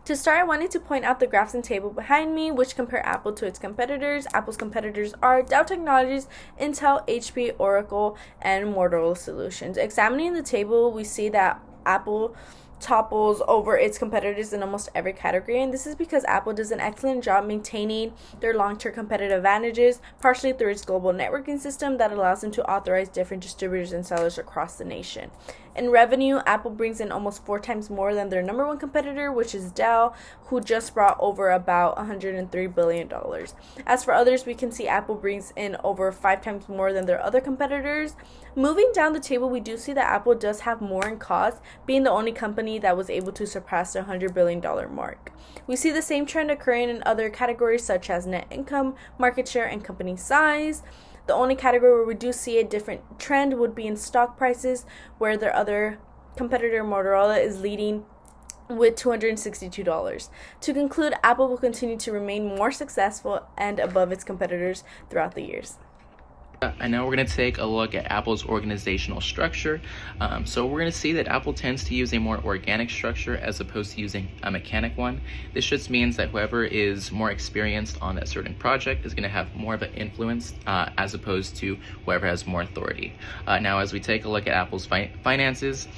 To start, I wanted to point out the graphs and table behind me, which compare Apple to its competitors. Apple's competitors are Dell Technologies, Intel, HP, Oracle, and Motorola Solutions. Examining the table, we see that Apple topples over its competitors in almost every category, and this is because Apple does an excellent job maintaining their long-term competitive advantages, partially through its global networking system that allows them to authorize different distributors and sellers across the nation. In revenue, Apple brings in almost 4 times more than their number one competitor, which is Dell, who just brought over about $103 billion. As for others, we can see Apple brings in over 5 times more than their other competitors. Moving down the table, we do see that Apple does have more in cost, being the only company that was able to surpass the $100 billion mark. We see the same trend occurring in other categories such as net income, market share, and company size. The only category where we do see a different trend would be in stock prices, where their other competitor Motorola is leading with $262. To conclude, Apple will continue to remain more successful and above its competitors throughout the years. And now we're going to take a look at Apple's organizational structure. So we're going to see that Apple tends to use a more organic structure as opposed to using a mechanic one. This just means that whoever is more experienced on that certain project is going to have more of an influence as opposed to whoever has more authority. Now, as we take a look at Apple's finances,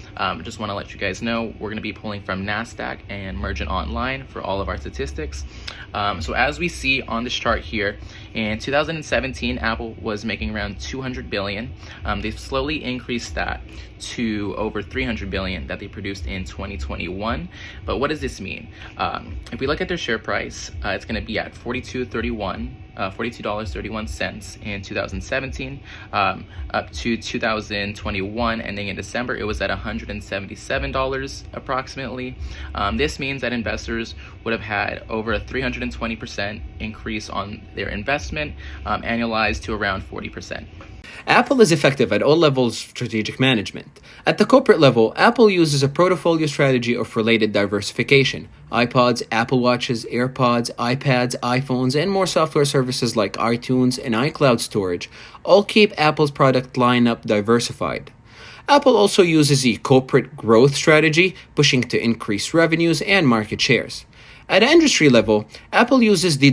just want to let you guys know we're going to be pulling from NASDAQ and Mergent Online for all of our statistics. So as we see on this chart here, in 2017, Apple was making around 200 billion. They've slowly increased that to over 300 billion that they produced in 2021. But what does this mean? If we look at their share price, it's going to be at $42.31 in 2017, up to 2021, ending in December, it was at $177 approximately. This means that investors would have had over a 320% increase on their investment, annualized to around 40%. Apple is effective at all levels of strategic management. At the corporate level, Apple uses a portfolio strategy of related diversification. iPods, Apple Watches, AirPods, iPads, iPhones, and more software services like iTunes and iCloud storage all keep Apple's product lineup diversified. Apple also uses a corporate growth strategy, pushing to increase revenues and market shares. At an industry level, Apple uses the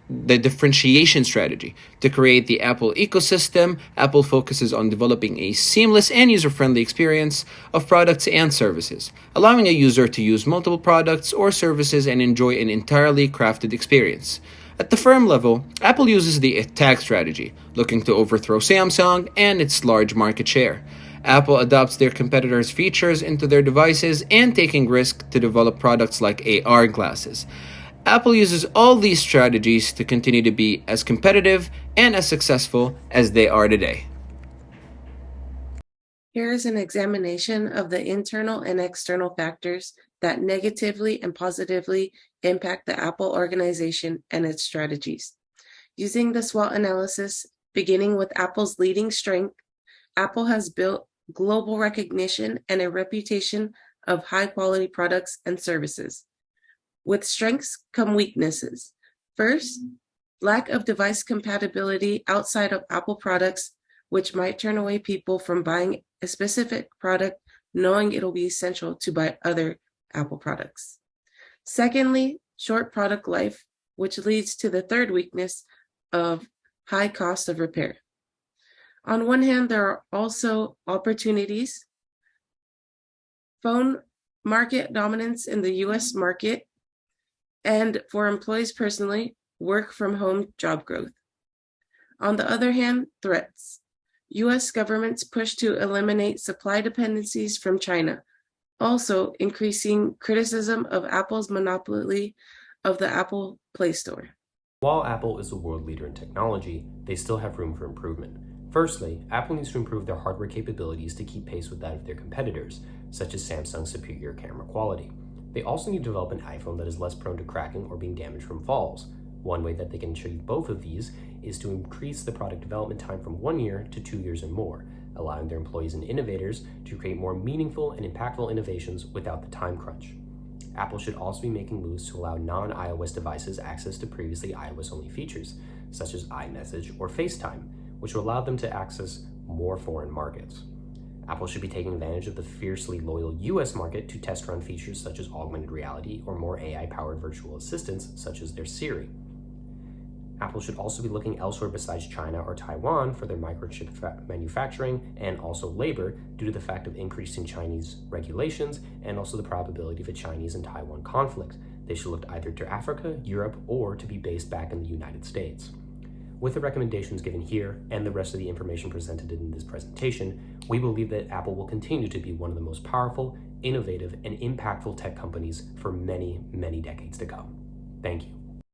differentiation strategy. To create the Apple ecosystem, Apple focuses on developing a seamless and user-friendly experience of products and services, allowing a user to use multiple products or services and enjoy an entirely crafted experience. At the firm level, Apple uses the attack strategy, looking to overthrow Samsung and its large market share. Apple adopts their competitors' features into their devices and taking risks to develop products like AR glasses. Apple uses all these strategies to continue to be as competitive and as successful as they are today. Here is an examination of the internal and external factors that negatively and positively impact the Apple organization and its strategies. Using the SWOT analysis, beginning with Apple's leading strength, Apple has built global recognition and a reputation of high-quality products and services. With strengths come weaknesses. First, lack of device compatibility outside of Apple products, which might turn away people from buying a specific product knowing it'll be essential to buy other Apple products. Secondly, short product life, which leads to the third weakness of high cost of repair. On one hand, there are also opportunities. Phone market dominance in the US market, and for employees personally, work from home job growth. On the other hand, threats. US government's push to eliminate supply dependencies from China, also increasing criticism of Apple's monopoly of the Apple Play Store. While Apple is a world leader in technology, they still have room for improvement. Firstly, Apple needs to improve their hardware capabilities to keep pace with that of their competitors, such as Samsung's superior camera quality. They also need to develop an iPhone that is less prone to cracking or being damaged from falls. One way that they can achieve both of these is to increase the product development time from 1 year to 2 years and more, allowing their employees and innovators to create more meaningful and impactful innovations without the time crunch. Apple should also be making moves to allow non-iOS devices access to previously iOS-only features, such as iMessage or FaceTime, which will allow them to access more foreign markets. Apple should be taking advantage of the fiercely loyal US market to test run features such as augmented reality or more AI-powered virtual assistants such as their Siri. Apple should also be looking elsewhere besides China or Taiwan for their microchip manufacturing and also labor due to the fact of increasing Chinese regulations and also the probability of a Chinese and Taiwan conflict. They should look either to Africa, Europe, or to be based back in the United States. With the recommendations given here and the rest of the information presented in this presentation, we believe that Apple will continue to be one of the most powerful, innovative, and impactful tech companies for many, many decades to come. Thank you.